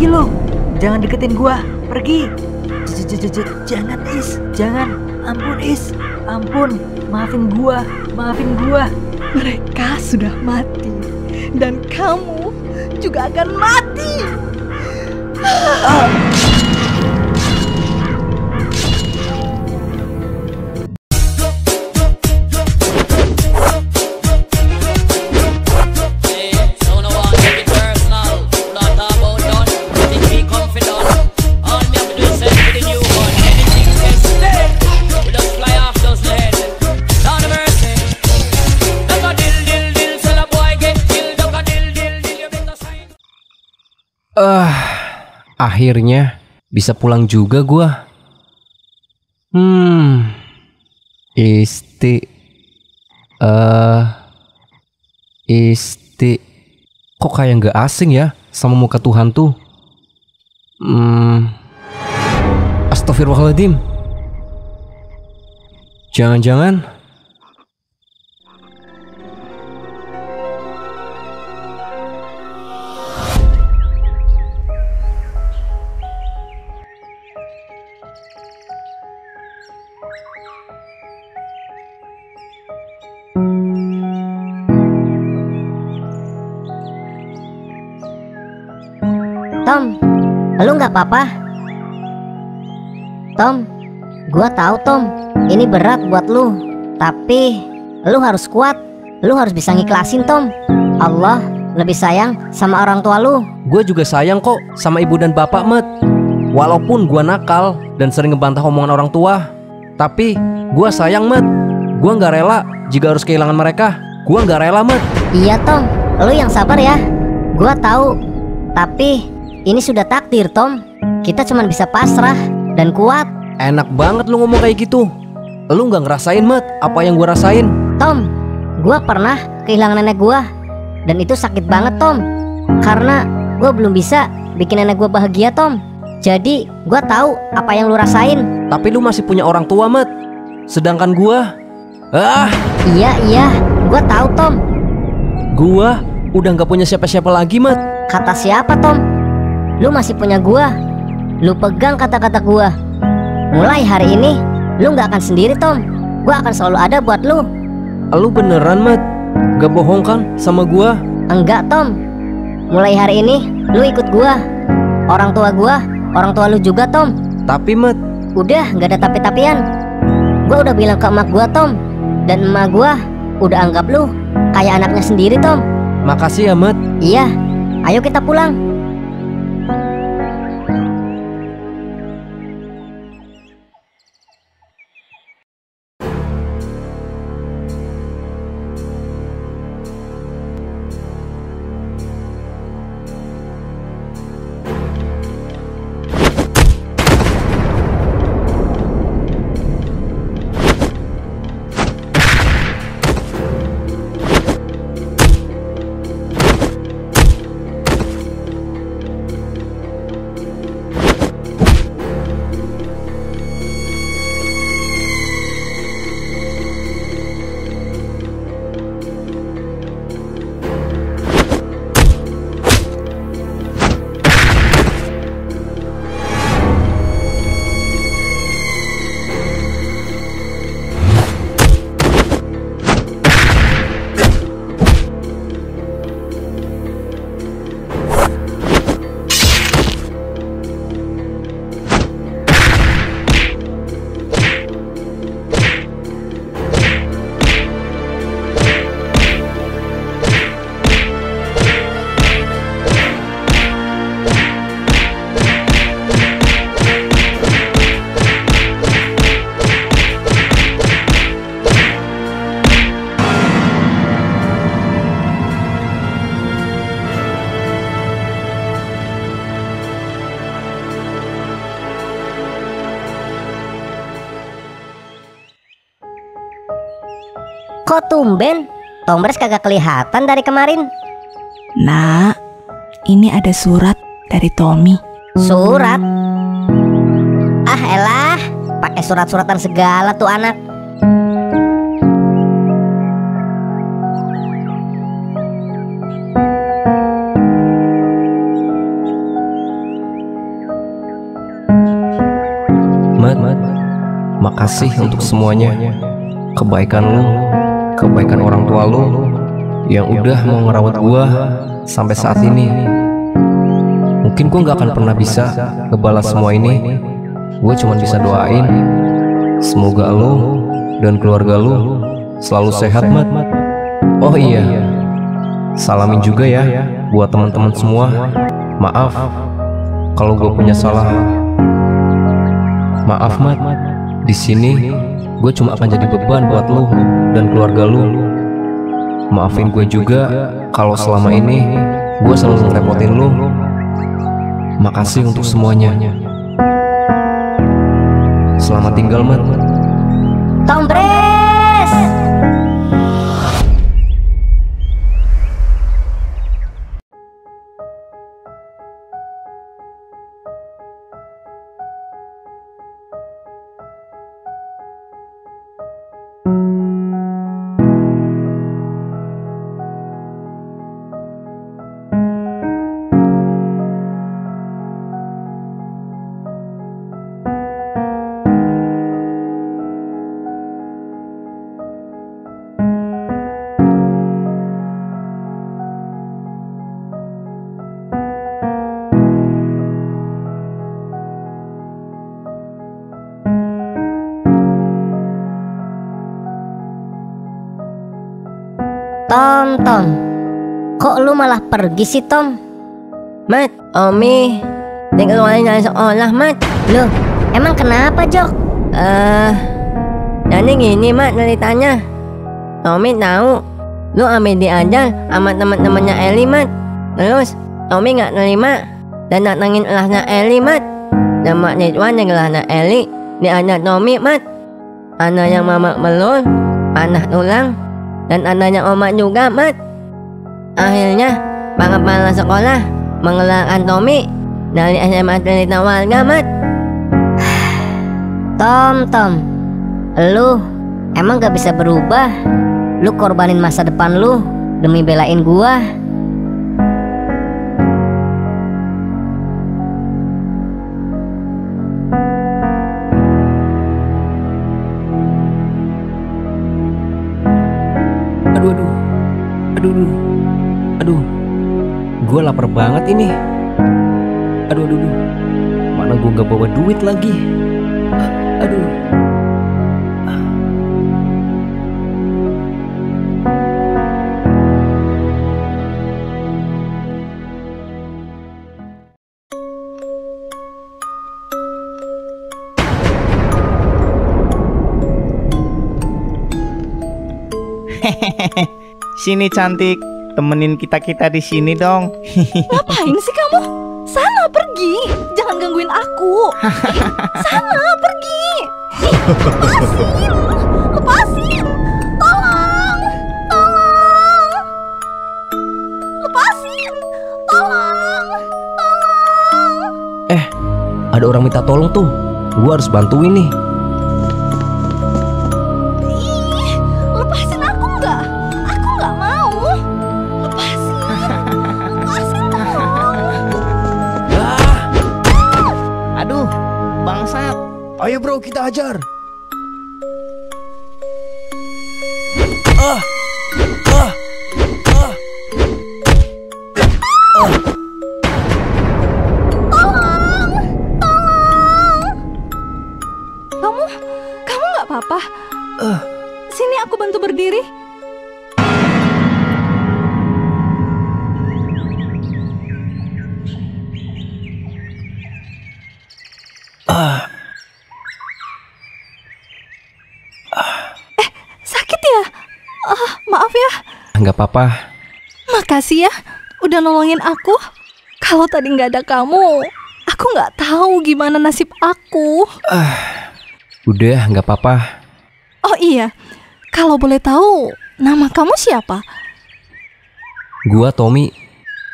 Pergi lu. Jangan deketin gua. Pergi. Jangan Is. Jangan. Ampun Is. Ampun. Maafin gua. Maafin gua. Mereka sudah mati. Dan kamu juga akan mati. Akhirnya bisa pulang juga gua. Isti kok kayak nggak asing ya sama muka Tuhan tuh. Astagfirullahaladzim. Jangan-jangan Tom, lu nggak apa-apa? Tom, gua tahu Tom, ini berat buat lu. Tapi lu harus kuat. Lu harus bisa ngiklasin Tom. Allah lebih sayang sama orang tua lu. gue juga sayang kok sama ibu dan bapak, Met. Walaupun gue nakal dan sering ngebantah omongan orang tua, tapi gue sayang, Met. Gue nggak rela jika harus kehilangan mereka. Gue nggak rela, Met. Iya Tom, lu yang sabar ya. Gua tahu. Tapi ini sudah takdir Tom. Kita cuma bisa pasrah dan kuat. Enak banget lu ngomong kayak gitu. Lu nggak ngerasain, Met, apa yang gue rasain. Tom, gua pernah kehilangan nenek gua. Dan itu sakit banget Tom. Karena gua belum bisa bikin nenek gua bahagia Tom. Jadi gua tahu apa yang lu rasain. Tapi lu masih punya orang tua, Met. Sedangkan gue Iya, gua tahu Tom. gue udah nggak punya siapa-siapa lagi, Met. Kata siapa Tom? Lu masih punya gua. Lu pegang kata-kata gua. Mulai hari ini lu nggak akan sendiri Tom. Gua akan selalu ada buat lu. Lu beneran, Met? Gak bohong kan sama gue? Enggak Tom. Mulai hari ini lu ikut gua. Orang tua gua, orang tua lu juga Tom. Tapi, Met, Udah nggak ada tapi-tapian. Gua udah bilang ke emak gua Tom. Dan emak gua udah anggap lu kayak anaknya sendiri Tom. makasih ya, Met. Iya, ayo kita pulang. Kok tumben? Tombres kagak kelihatan dari kemarin. Nak, ini ada surat dari Tommy. Surat? Ah elah, pakai surat-suratan segala tuh anak. Makasih untuk semuanya. Kebaikan lu, kebaikan orang tua lu yang udah mau ngerawat gua sampai saat ini. Mungkin gua gak akan pernah bisa ngebalas semua ini. Gua cuma bisa doain semoga lu dan keluarga lu selalu sehat, Mat. Oh iya, salamin juga ya buat teman-teman semua. Maaf kalau gue punya salah. Maaf, Mat. Di sini gue cuma akan jadi beban buat lu dan keluarga lu. Maafin gue juga kalau selama ini gue selalu ngerepotin lu. Makasih untuk semuanya. Selamat tinggal, Mat. Tompres! Tom, kok lu malah pergi sih, Tom? Mat, Omi dikeluarin dari sekolah, Mat. Loh, emang kenapa, Jok? Jadi gini, Mat, ceritanya. Omi tahu lu ambil diajar sama teman-temannya Eli, Mat. Terus Omi gak terima dan datengin kelasnya Eli, Mat. Dan mahasiswa di kelasnya Eli diajar Tommy, Mat. Ada yang mamak belur, panah tulang, dan adanya omak juga, Mat. Akhirnya para kepala sekolah mengeluarkan Tommy dari SMA Cerita Warga, Mat. Tom, lu emang gak bisa berubah. Lu korbanin masa depan lu demi belain gua. Aduh, gue lapar banget ini. Aduh, mana gue gak bawa duit lagi. Aduh. Sini cantik, temenin kita di sini dong. Ngapain sih kamu? Sana pergi, jangan gangguin aku. Sana pergi. Lepasin, tolong. Lepasin, tolong. Ada orang minta tolong tuh. Gue harus bantuin nih. Lepasin aku nggak? Aku nggak mau. Lepasin tolong. Aduh, bangsat. Ayo bro, kita hajar. Kamu nggak apa-apa? Sini aku bantu berdiri. Sakit ya? Maaf ya. Nggak apa-apa. Makasih ya, udah nolongin aku. Kalau tadi nggak ada kamu, aku nggak tahu gimana nasib aku. Udah, nggak apa-apa. Oh iya, kalau boleh tahu, nama kamu siapa? Gua Tommy.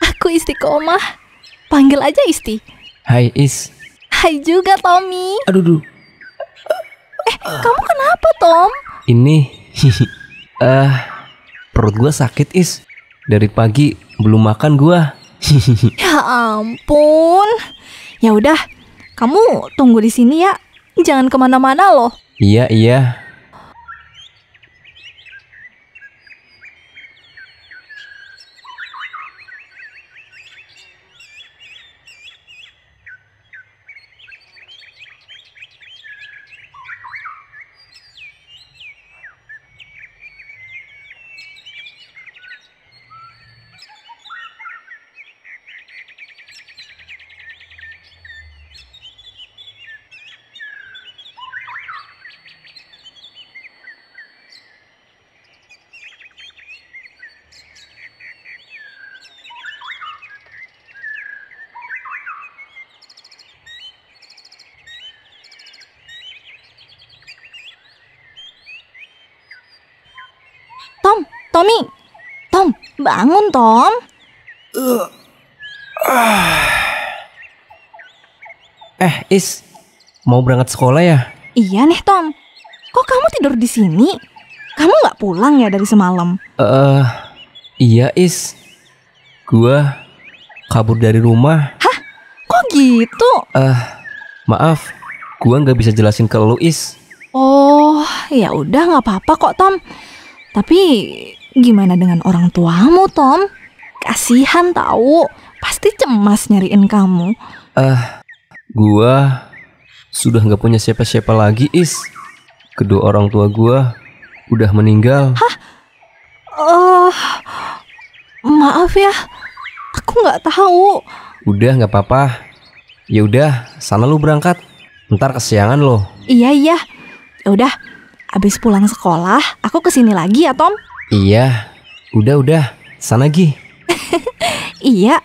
Aku Istiqomah. Panggil aja Isti. Hai Is. Hai juga Tommy. Aduh. Kamu kenapa, Tom? Ini perut gua sakit Is. Dari pagi belum makan gua. Ya ampun. Ya udah, kamu tunggu di sini ya. Jangan kemana-mana loh. Iya, iya. Tommy, Tom, bangun Tom. Is, mau berangkat sekolah ya? Iya nih Tom, kok kamu tidur di sini? Kamu nggak pulang ya dari semalam? Iya Is, gua kabur dari rumah. Kok gitu? Maaf, gua nggak bisa jelasin ke lu Is. Oh, ya udah nggak apa-apa kok Tom. Tapi gimana dengan orang tuamu Tom? Kasihan tahu, pasti cemas nyariin kamu. Gua sudah nggak punya siapa-siapa lagi Is. Kedua orang tua gua udah meninggal. Maaf ya, aku nggak tahu. Udah nggak apa-apa. Ya udah, sana lu berangkat. Ntar kesiangan lo. Iya. Ya udah, abis pulang sekolah, aku kesini lagi ya Tom. Iya, udah, sana Gi. Iya.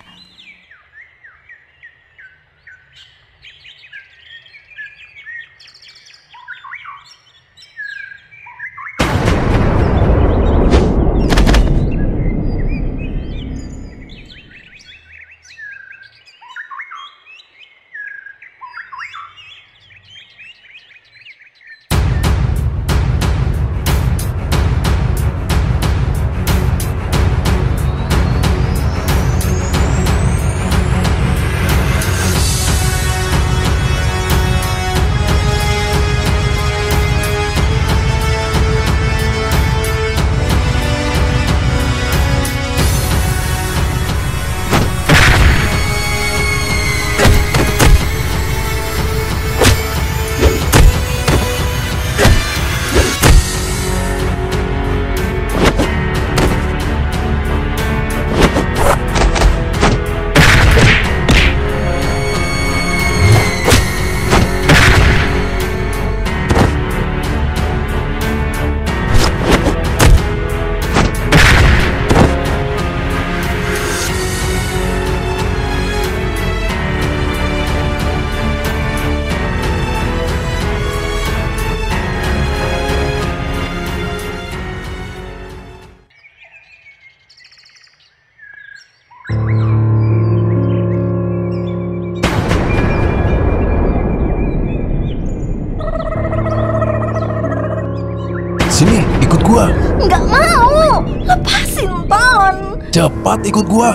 Sini, ikut gua. Nggak mau, lepasin Ton. Cepat ikut gua.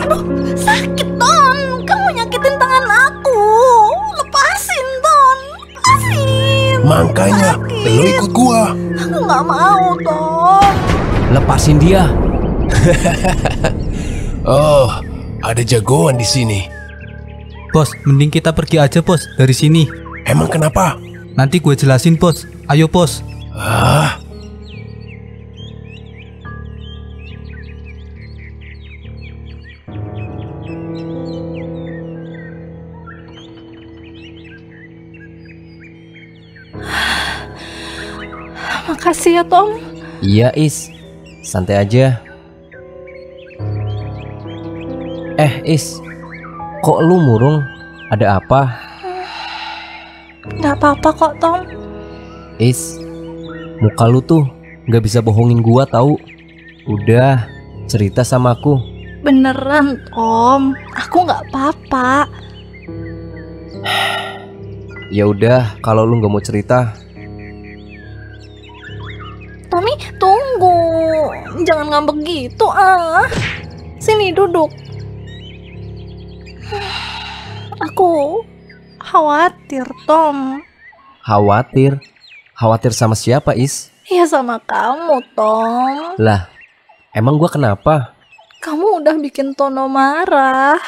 Sakit Ton, kamu nyakitin tangan aku. Lepasin Ton, lepasin. Makanya, Sakit. lu ikut gua. Aku nggak mau Ton. Lepasin dia. Oh, ada jagoan di sini. Bos, mending kita pergi aja bos dari sini. Emang kenapa? Nanti gue jelasin bos. Ayo bos. Ah, Makasih ya Tom. Iya Is, santai aja. Is, kok lu murung? Ada apa? Nggak apa-apa kok Tom. Is, muka lu tuh nggak bisa bohongin gua tahu. Udah, cerita sama aku. Beneran Tom, aku nggak apa-apa. Ya udah, kalau lu nggak mau cerita. Tommy, tunggu. Jangan ngambek gitu ah. Sini duduk. Aku khawatir, Tom. Khawatir? Khawatir sama siapa, Is? Ya sama kamu, Tom. Lah, emang gua kenapa? Kamu udah bikin Tono marah.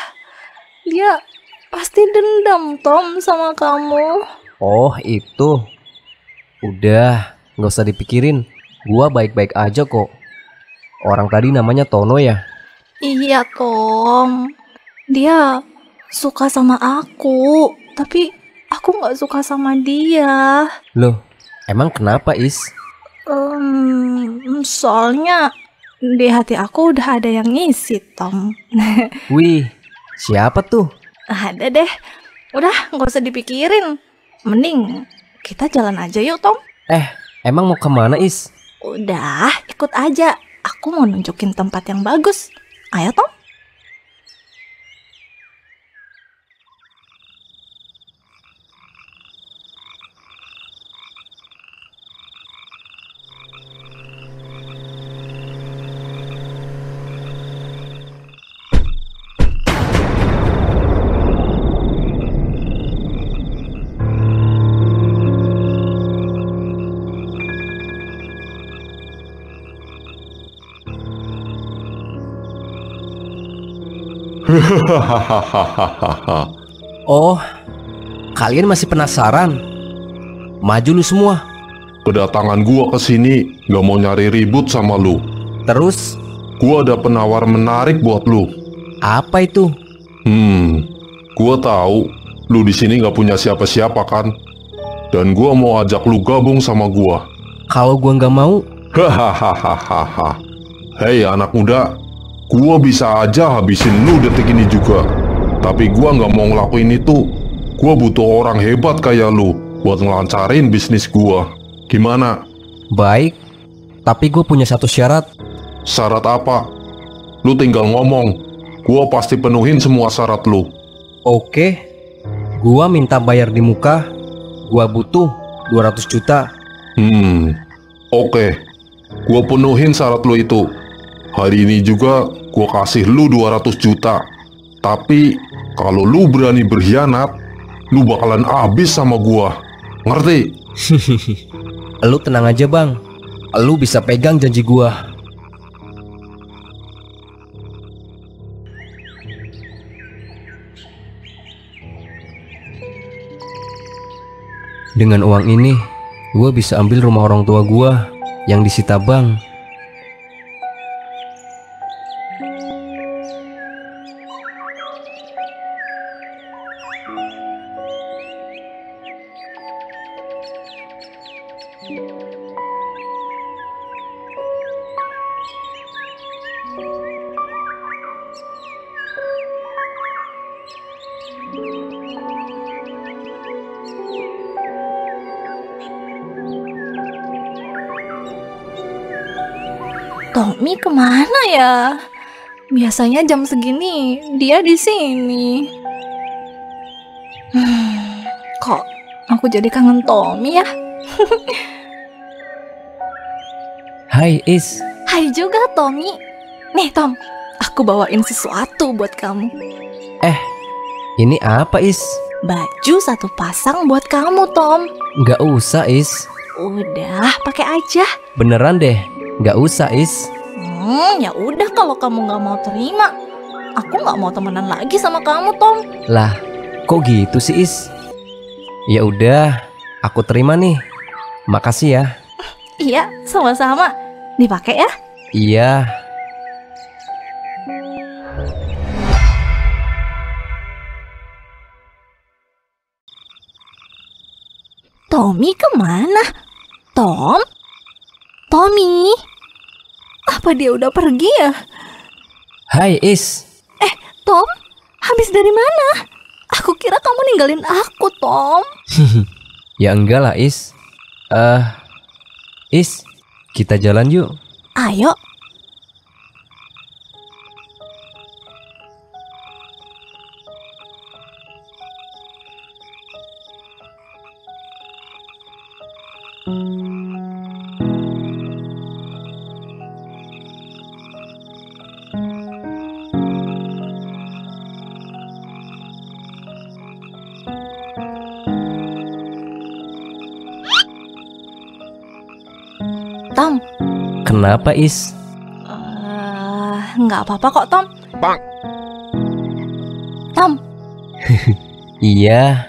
Dia pasti dendam, Tom, sama kamu. Oh, itu. Udah, nggak usah dipikirin. Gua baik-baik aja kok. Orang tadi namanya Tono ya? Iya, Tom. Dia suka sama aku, tapi aku nggak suka sama dia. Loh, emang kenapa, Is? Soalnya di hati aku udah ada yang ngisi, Tom. Wih, siapa tuh? Ada deh. Udah, nggak usah dipikirin. Mending kita jalan aja yuk, Tom. Emang mau kemana, Is? Udah, ikut aja. Aku mau nunjukin tempat yang bagus. Ayo, Tom. Oh, kalian masih penasaran? Maju lu semua. Kedatangan gua ke sini gak mau nyari ribut sama lu. Terus, Gua ada penawar menarik buat lu. apa itu? Gua tahu lu di sini gak punya siapa-siapa kan? Dan gua mau ajak lu gabung sama gua. Kalau gua nggak mau, Hahaha. Hei anak muda, gua bisa aja habisin lu detik ini juga. Tapi gua nggak mau ngelakuin itu. Gua butuh orang hebat kayak lu buat ngelancarin bisnis gua. Gimana? baik. Tapi gue punya satu syarat. Syarat apa? Lu tinggal ngomong. Gua pasti penuhin semua syarat lu. Oke, gua minta bayar di muka. Gua butuh 200 juta. Oke. Gua penuhin syarat lu itu. Hari ini juga gua kasih lu 200 juta. Tapi kalau lu berani berkhianat, lu bakalan habis sama gua. Ngerti? Lu tenang aja, Bang. Lu bisa pegang janji gua. Dengan uang ini, gua bisa ambil rumah orang tua gua yang disita bank. Tommy kemana ya? Biasanya jam segini dia di sini. Kok aku jadi kangen Tommy ya? Hai, Is. Hai juga Tommy. Nih Tom, aku bawain sesuatu buat kamu. Ini apa, Is? Baju satu pasang buat kamu Tom. Nggak usah, Is. Udah, pakai aja. Beneran deh, nggak usah, Is. Ya udah kalau kamu nggak mau terima, aku nggak mau temenan lagi sama kamu Tom. Lah, kok gitu sih, Is? Ya udah, aku terima nih. Makasih ya. Iya, sama-sama. Dipakai ya. Iya. Tommy kemana? Tom? Tommy? Apa dia udah pergi ya? Hai, Is. Tom? Habis dari mana? Aku kira kamu ninggalin aku, Tom. Ya enggak lah, Is. Is, kita jalan yuk. Ayo. Kenapa, Is? Nggak apa-apa kok, Tom. Tom, Iya.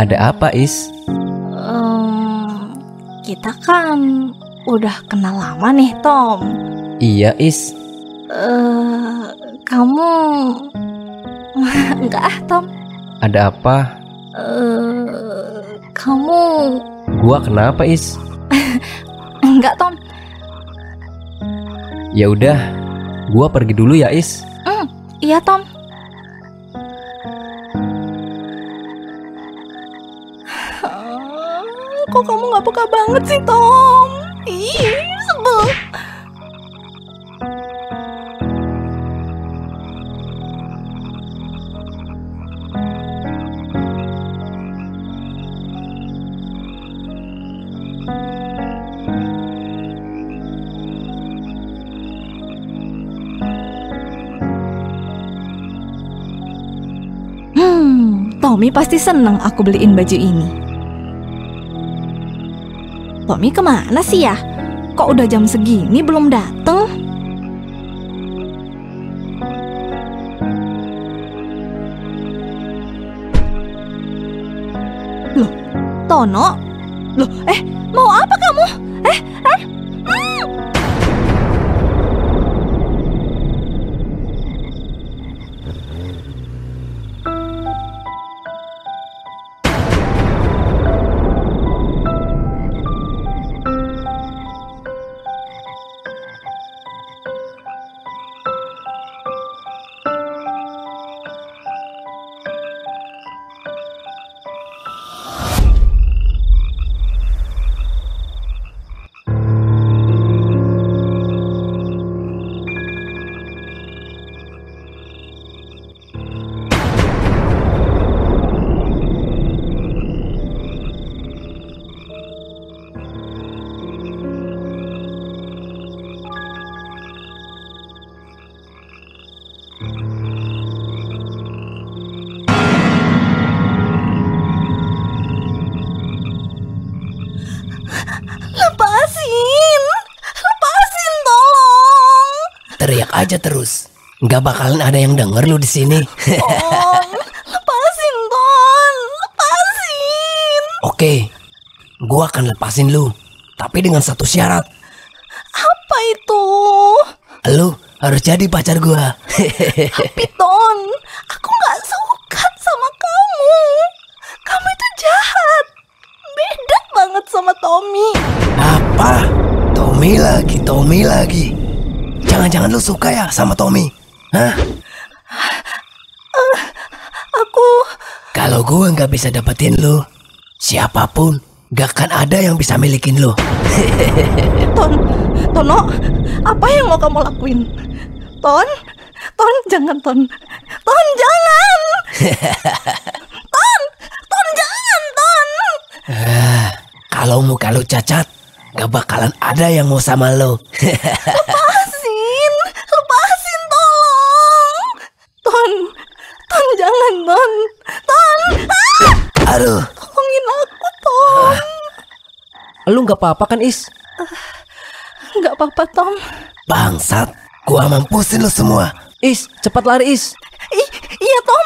Ada apa, Is? kita kan udah kenal lama nih, Tom. Iya, Is. Kamu enggak Tom. Ada apa? Kamu Gua kenapa, Is? enggak, Tom. Ya udah, gua pergi dulu ya, Is. Iya, Tom. Kok kamu nggak peka banget sih, Tom? Ih, sebel. Tommy pasti seneng aku beliin baju ini. Tommy kemana sih ya? Kok udah jam segini belum dateng? Loh, Tono? Loh, mau apa kamu? Teriak aja terus. Nggak bakalan ada yang denger lu di sini. Lepasin, Ton. Lepasin. Oke, gua akan lepasin lu. Tapi dengan satu syarat. Apa itu? Lu harus jadi pacar gua. Tapi, Ton, aku nggak suka sama kamu. Kamu itu jahat. Beda banget sama Tommy. Apa? Tommy lagi. Jangan-jangan lu suka ya sama Tommy? Hah? Kalau gue nggak bisa dapetin lu, siapapun gak akan ada yang bisa milikin lu. Tono, apa yang mau kamu lakuin? Ton, jangan, Ton. Ton, jangan. Ton, jangan, Ton. Kalau muka lu cacat, gak bakalan ada yang mau sama lu. Lepasin, tolong. Ton, jangan, Ton. Aduh. Tolongin aku, Tom. Lu nggak apa-apa kan, Is? Nggak apa-apa, Tom. Bangsat, gua mampusin lu semua. Is, cepat lari, Is. Iya, Tom.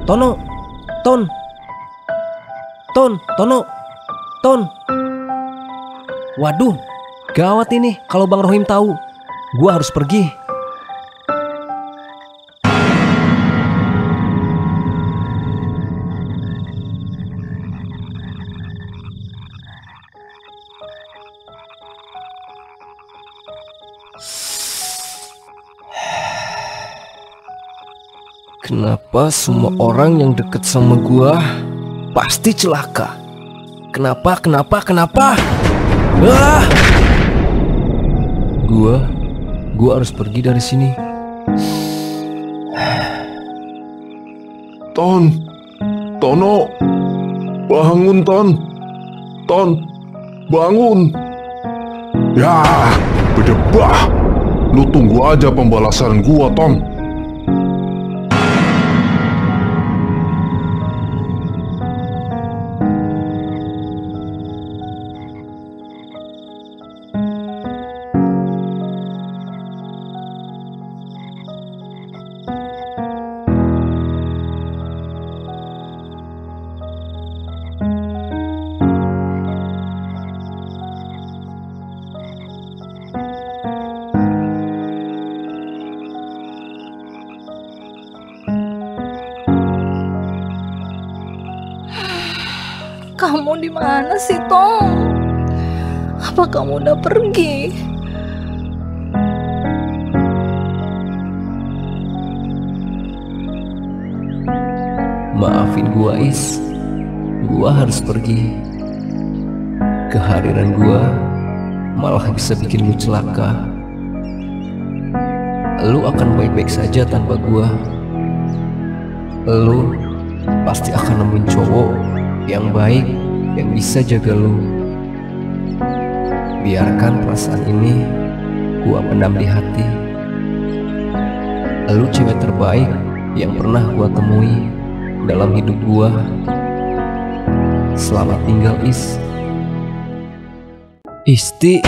Tono, Ton, Tono, Ton. Waduh, gawat ini kalau Bang Rohim tahu. Gua harus pergi. Kenapa semua orang yang deket sama gua pasti celaka? Kenapa? Ah! Gua harus pergi dari sini. Tono, bangun Ton, bangun. Ya, bedebah. Lu tunggu aja pembalasan gua, Ton. Kamu di mana sih, Tom? Apa kamu udah pergi? Maafin gua, Is. Gua harus pergi. Kehadiran gua malah bisa bikin lu celaka. Lu akan baik-baik saja tanpa gua. Lu pasti akan nemuin cowok yang baik, yang bisa jaga lu. Biarkan perasaan ini gua pendam di hati. Lu cewek terbaik yang pernah gua temui dalam hidup gua. Selamat tinggal, Is. Isti,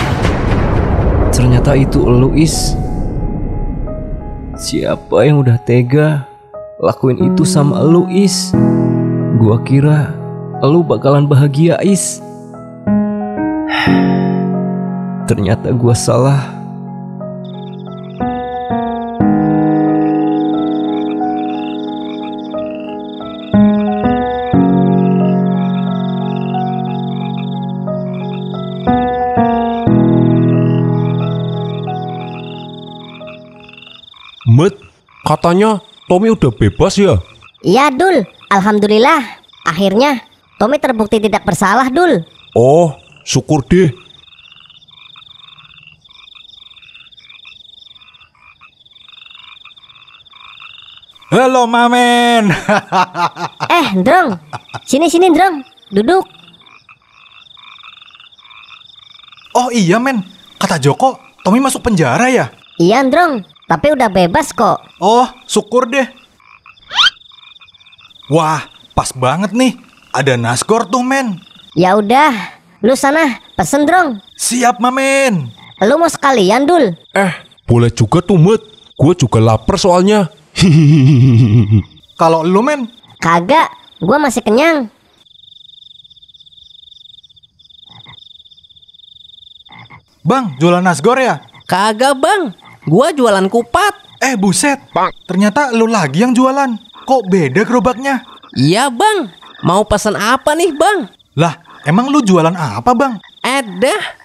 ternyata itu elu, Is. Siapa yang udah tega lakuin itu sama elu, Is? Gua kira elu bakalan bahagia, Is. Ternyata gua salah. Met, katanya Tommy udah bebas ya? Iya, Dul. Alhamdulillah. Akhirnya Tommy terbukti tidak bersalah, Dul. Oh, syukur deh. Halo, Mamen. Ndrong. Sini, Ndrong. Duduk. Oh iya, Men. Kata Joko, Tommy masuk penjara ya? Iya, Ndrong. Tapi udah bebas kok. Oh, syukur deh. Wah, pas banget nih. Ada nasgor tuh, Men. Ya udah, lu sana pesen, Drong. Siap, Mamen. Lu mau sekalian, Dul? Boleh juga tuh, Met. Gue juga lapar soalnya. Kalau lu, Men? Kagak, gua masih kenyang. Bang, jualan nasgor ya? Kagak, Bang. Gua jualan kupat. Buset. Ternyata lu lagi yang jualan. Kok beda gerobaknya? Iya, Bang. Mau pesan apa nih, Bang? Lah, emang lu jualan apa, Bang?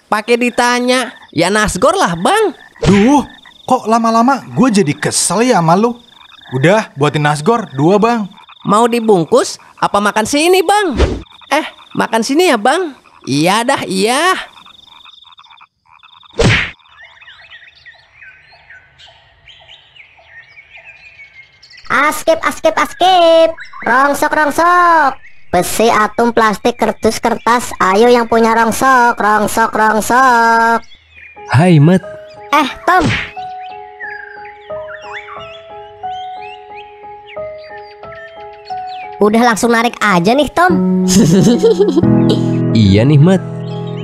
Pakai ditanya. Ya nasgor lah, Bang. Duh, kok lama-lama gue jadi kesel ya sama lu. Udah, buatin nasgor 2, Bang. Mau dibungkus apa makan sini, Bang? Makan sini ya, Bang? Iya dah, iya. Askip. Rongsok. Besi, atom, plastik, kardus, kertas. Ayo yang punya rongsok. Hai, Met. Tom. Udah langsung narik aja nih, Tom. Iya nih, Met.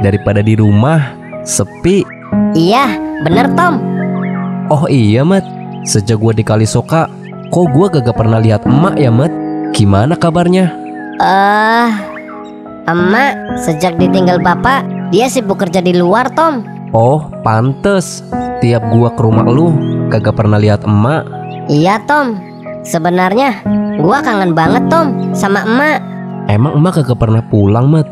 Daripada di rumah sepi. Iya, bener, Tom. Oh iya, Met. Sejak gua di Kalisoka, kok gua gak pernah lihat emak ya, Met? Gimana kabarnya? Emak sejak ditinggal bapak, dia sibuk kerja di luar, Tom. Oh, pantes. Tiap gua ke rumah lu, kagak pernah lihat emak. Iya, Tom. Sebenarnya gua kangen banget, Tom, sama emak. Emang emak kagak pernah pulang, Mat?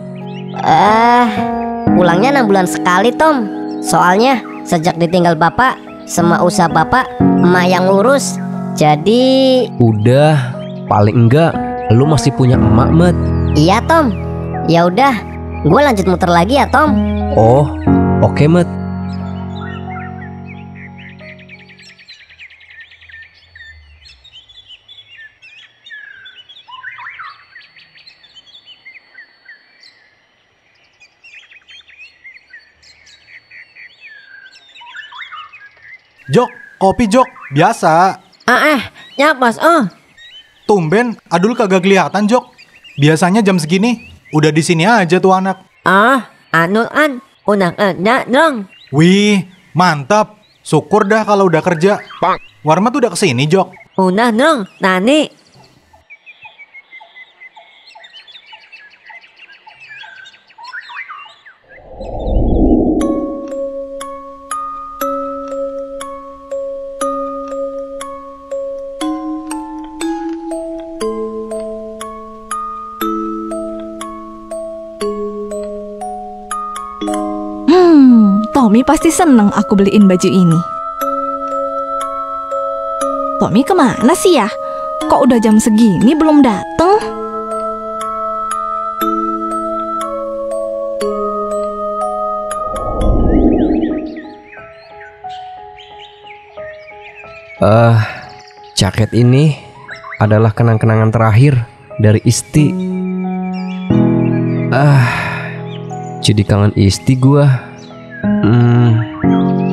Pulangnya 6 bulan sekali, Tom. Soalnya sejak ditinggal bapak, semua usaha bapak emak yang ngurus. Jadi Udah, paling enggak lu masih punya emak, Mat. iya, Tom. Ya udah, gue lanjut muter lagi ya, Tom. Oh, oke, Mat. Jok, kopi Jok, biasa. Ya bos, Tumben, Adul kagak kelihatan Jok. Biasanya jam segini udah di sini aja tuh anak. Anul udah kerja dong. Wih, mantap. Syukur dah kalau udah kerja. Warmat udah kesini Jok. Udah dong, Nani. Tommy pasti seneng aku beliin baju ini. Tommy kemana sih ya? Kok udah jam segini belum dateng? Jaket ini adalah kenang-kenangan terakhir dari Isti. Jadi kangen Isti gua.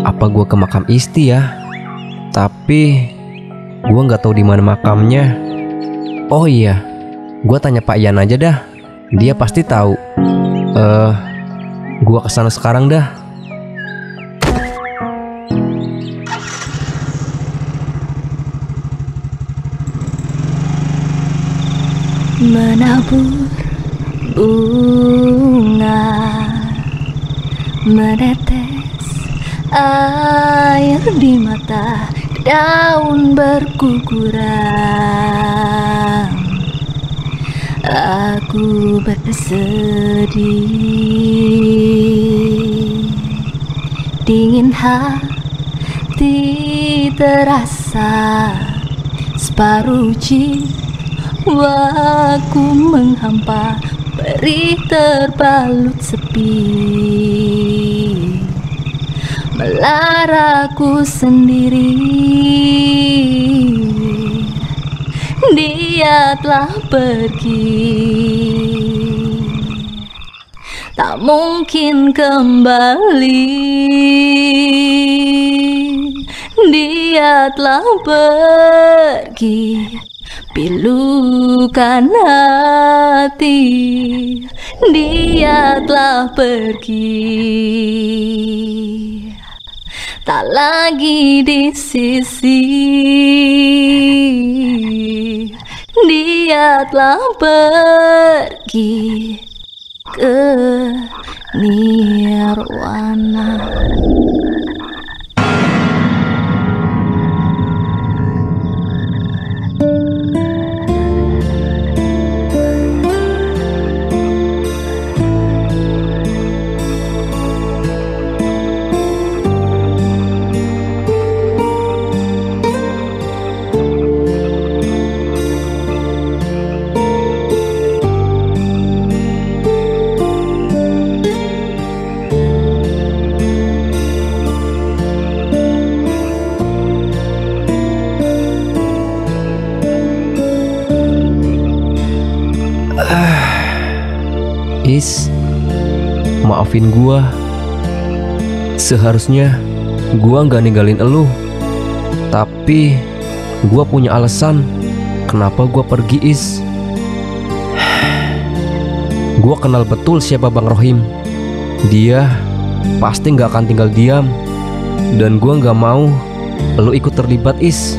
Apa gua ke makam Isti ya? Tapi gua nggak tahu di mana makamnya. Oh iya, gua tanya Pak Ian aja dah. Dia pasti tahu. Gua kesana sekarang dah. Menabur bunga, menetes air di mata, daun berguguran. Aku bersedih, dingin hati terasa, separuh jiwaku menghampa, perih terbalut sepi, melaraku sendiri. Dia telah pergi, tak mungkin kembali. Dia telah pergi, pilukan hati. Dia telah pergi, tak lagi di sisi. Dia telah pergi ke nirwana. Is, maafin gua. Seharusnya gua nggak ninggalin elu. Tapi gua punya alasan kenapa gua pergi, Is. Gua kenal betul siapa Bang Rohim. Dia pasti nggak akan tinggal diam. Dan gua nggak mau elu ikut terlibat, Is.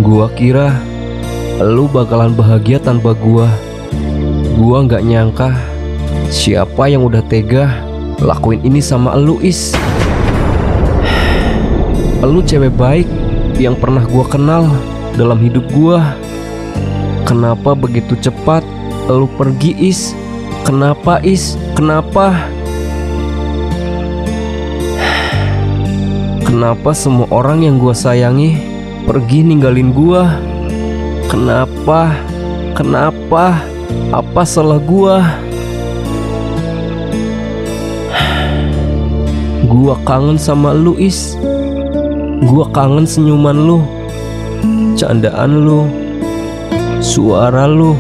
Gua kira lu bakalan bahagia tanpa gua. Gua nggak nyangka siapa yang udah tega lakuin ini sama elu, Is. Elu cewek baik yang pernah gua kenal dalam hidup gua. Kenapa begitu cepat elu pergi, Is? Kenapa, Is? Kenapa? Kenapa semua orang yang gua sayangi pergi ninggalin gua? Kenapa? Kenapa? Apa salah gua? Gua kangen sama lu, Is. Gua kangen senyuman lu, candaan lu, suara lu.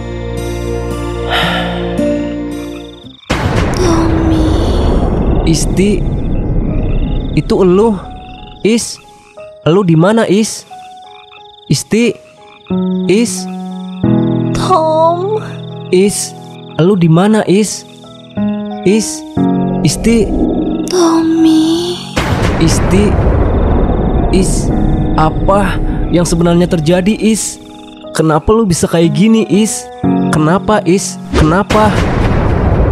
Tommy. Isti, itu elu. Is, elu di mana, Is? Isti, Is, Tom. Is, elu di mana, Is? Is, Isti, Tommy. Isti, Is, apa yang sebenarnya terjadi, Is? Kenapa lu bisa kayak gini, Is? Kenapa, Is? Kenapa?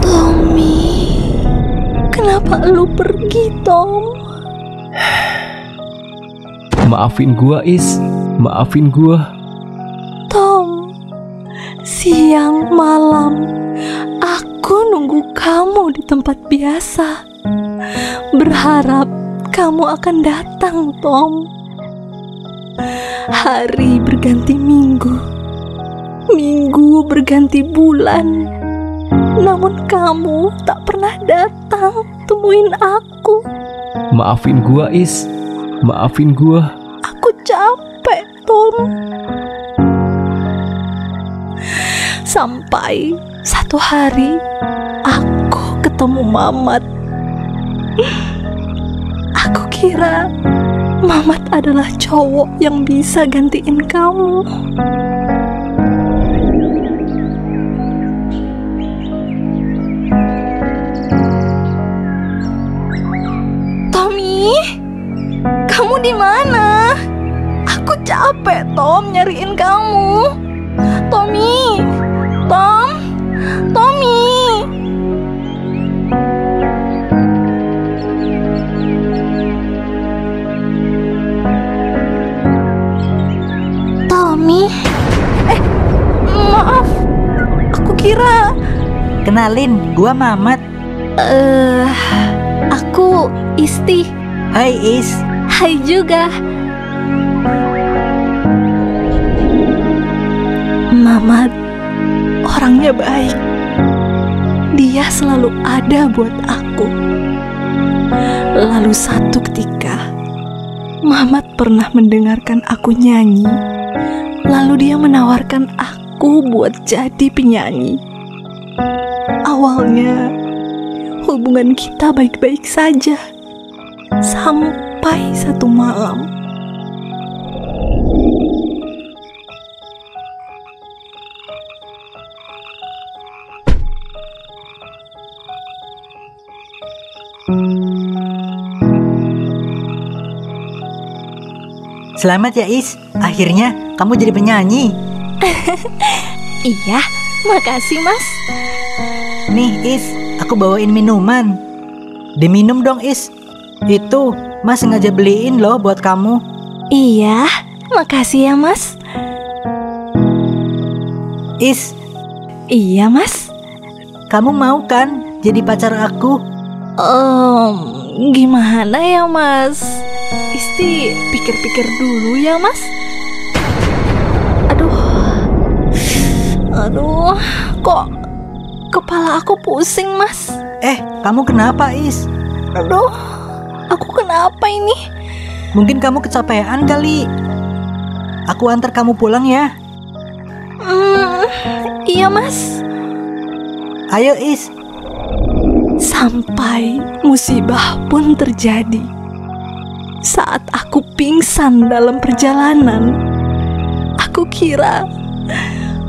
Tommy. Kenapa lu pergi, Tom? Maafin gua, Is. Maafin gua. Tom, siang malam aku nunggu kamu di tempat biasa, berharap kamu akan datang, Tom. Hari berganti minggu, minggu berganti bulan, namun kamu tak pernah datang temuin aku. Maafin gua, Is. Maafin gua. Aku capek, Tom. Sampai satu hari aku ketemu Mamat. Aku kira Mamat adalah cowok yang bisa gantiin kamu. Tommy, kamu di mana? Aku capek, Tom, nyariin kamu. Tommy, Tom, Tommy. Tommy, maaf, aku kira. Kenalin, gua Mamat. Aku Isti. Hai, Is. Hai juga. Mamat orangnya baik. Dia selalu ada buat aku. Lalu satu ketika Mamat pernah mendengarkan aku nyanyi. Lalu dia menawarkan aku buat jadi penyanyi. Awalnya hubungan kita baik-baik saja, sampai satu malam. Selamat ya, Is. Akhirnya kamu jadi penyanyi. Iya, makasih Mas. Nih, Is, aku bawain minuman. Diminum dong, Is. Itu Mas sengaja beliin loh buat kamu. Iya, makasih ya Mas. Is, Iya Mas. kamu mau kan jadi pacar aku? Gimana ya Mas? Isti pikir-pikir dulu ya Mas. Aduh, kok kepala aku pusing Mas. Kamu kenapa, Is? Aduh, aku kenapa ini? Mungkin kamu kecapean kali. Aku antar kamu pulang ya. Iya Mas. Ayo, Is. Sampai musibah pun terjadi. Saat aku pingsan dalam perjalanan, aku kira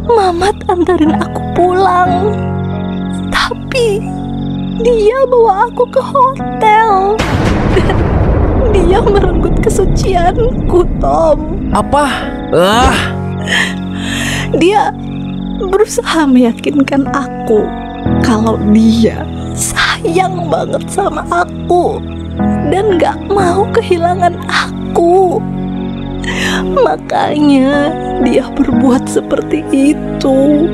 Mamat antarin aku pulang. Tapi dia bawa aku ke hotel. Dia merenggut kesucianku, Tom. Apa? Ah, Dia berusaha meyakinkan aku kalau dia sayang banget sama aku dan gak mau kehilangan aku. Makanya dia berbuat seperti itu.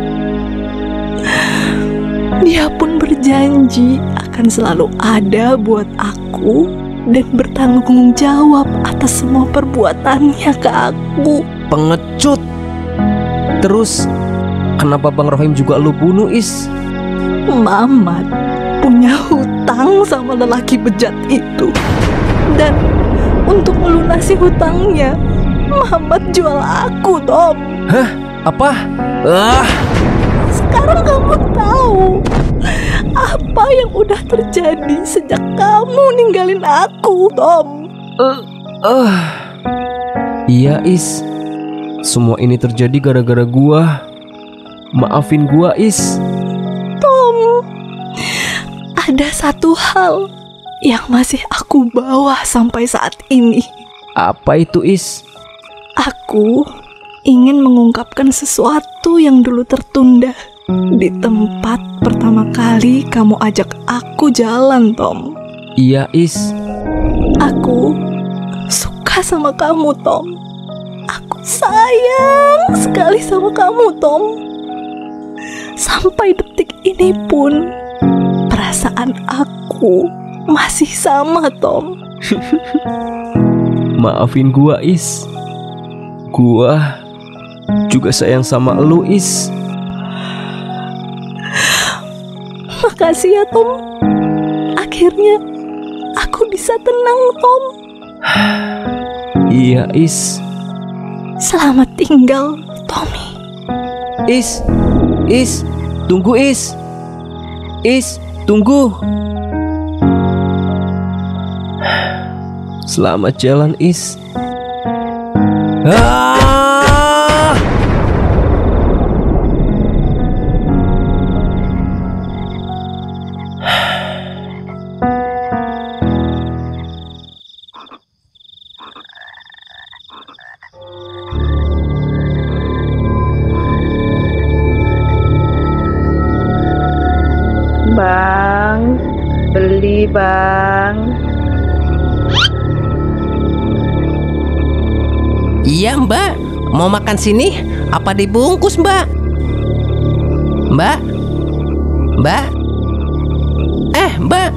Dia pun berjanji akan selalu ada buat aku dan bertanggung jawab atas semua perbuatannya ke aku. pengecut. Terus kenapa Bang Rohim juga lu bunuh, Is? Mamat punya hutang sama lelaki bejat itu. Dan untuk melunasi hutangnya, Mamat jual aku, Tom. Hah? Apa? Ah, Sekarang kamu tahu apa yang udah terjadi sejak kamu ninggalin aku, Tom. iya, Is. Semua ini terjadi gara-gara gua. Maafin gua, Is. Tom, ada satu hal yang masih aku bawa sampai saat ini. Apa itu, Is? Aku ingin mengungkapkan sesuatu yang dulu tertunda di tempat pertama kali kamu ajak aku jalan, Tom. Iya, Is. Aku suka sama kamu, Tom. Aku sayang sekali sama kamu, Tom. Sampai detik ini pun perasaan aku masih sama, Tom. Maafin gua, Is. Gua juga sayang sama lu, Is. Makasih ya, Tom. Akhirnya aku bisa tenang, Tom. Iya, Is. Selamat tinggal, Tommy. Is. Is. Tunggu, Is. Is, tunggu. Selamat jalan, Is. Ah! Bang, beli bang. Iya mbak, mau makan sini apa dibungkus mbak? Mbak? Mbak? Mbak?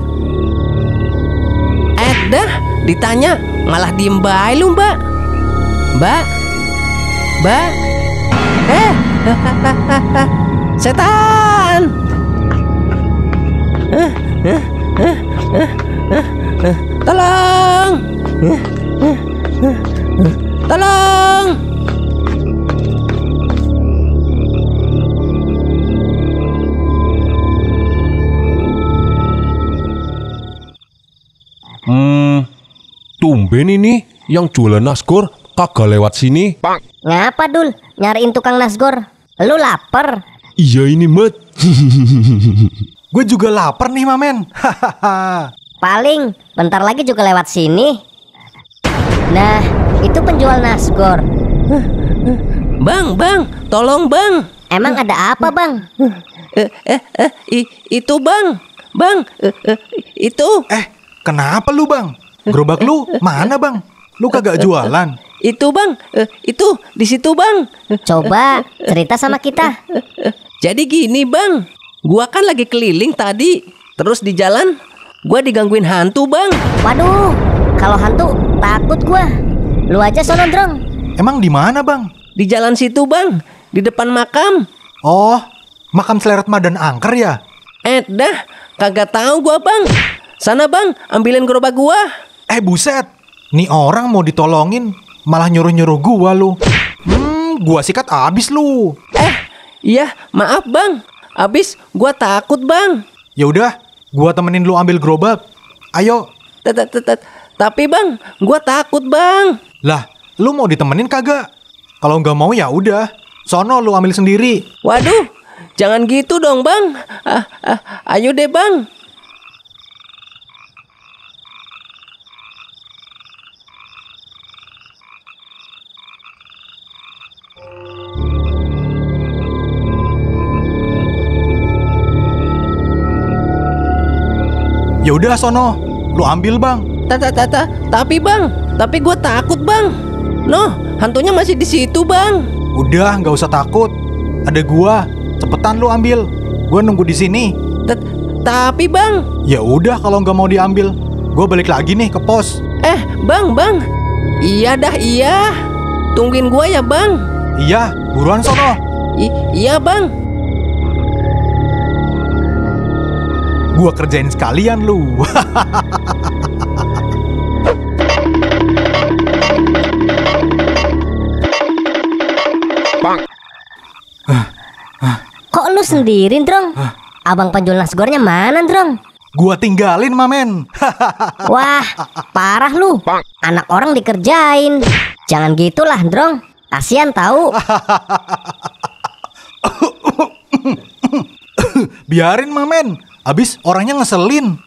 Dah ditanya malah diem bae lu mbak. Mbak? Mbak? Setan! Tolong! Tolong! Tumben ini yang jualan nasgor kagak lewat sini. Ngapa Dul? Nyariin tukang nasgor? Lu lapar? Iya ini Mat. Gue juga lapar nih, Mamen. Paling bentar lagi juga lewat sini. Nah, itu penjual nasgor. Bang, tolong bang. Emang ada apa bang? Itu bang, itu. Kenapa lu, Bang? Gerobak lu mana, Bang? Lu kagak jualan? Itu bang, itu di situ bang. Coba cerita sama kita. Jadi gini bang, gua kan lagi keliling tadi, terus di jalan gua digangguin hantu bang. Waduh, kalau hantu takut gua. Lu aja sono Drong. Emang di mana, Bang? Di jalan situ bang, di depan makam. Oh, makam Sleret Madan Angker ya? Dah, kagak tahu gua bang. Sana bang, ambilin gerobak gua. Buset, nih orang mau ditolongin malah nyuruh-nyuruh gua lu. Gua sikat abis lu. Iya, maaf bang. Abis gua takut bang. Ya udah, gua temenin lu ambil gerobak. Ayo. Tapi bang, gua takut bang. Lah, lu mau ditemenin kagak? Kalau nggak mau ya udah, sono lu ambil sendiri. Waduh, jangan gitu dong bang. Ayo deh bang. Ya udah sono, lu ambil bang. Tapi bang, gue takut bang. Noh, hantunya masih di situ bang. Udah, nggak usah takut. Ada gua. Cepetan lu ambil. Gua nunggu di sini. Tapi bang. Ya udah kalau nggak mau diambil, gua balik lagi nih ke pos. Bang. Iya dah iya. Tungguin gua ya bang. Iya, buruan sono. Iya bang. Gua kerjain sekalian lu. Kok lu sendiri, Drong? Abang penjual nasgornya mana, Drong? Gua tinggalin, Mamen. Wah, parah lu. Anak orang dikerjain. Jangan gitulah, Drong. Kasian tahu. Biarin, Mamen. Abis orangnya ngeselin.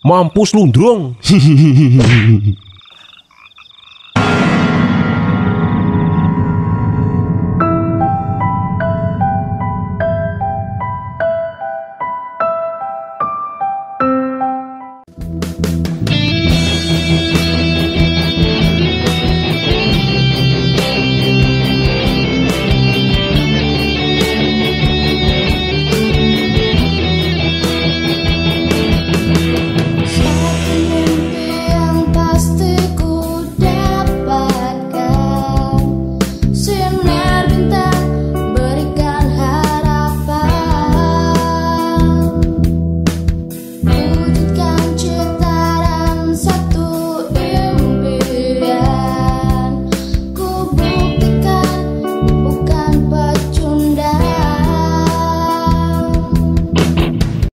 Mampus lu, Drong.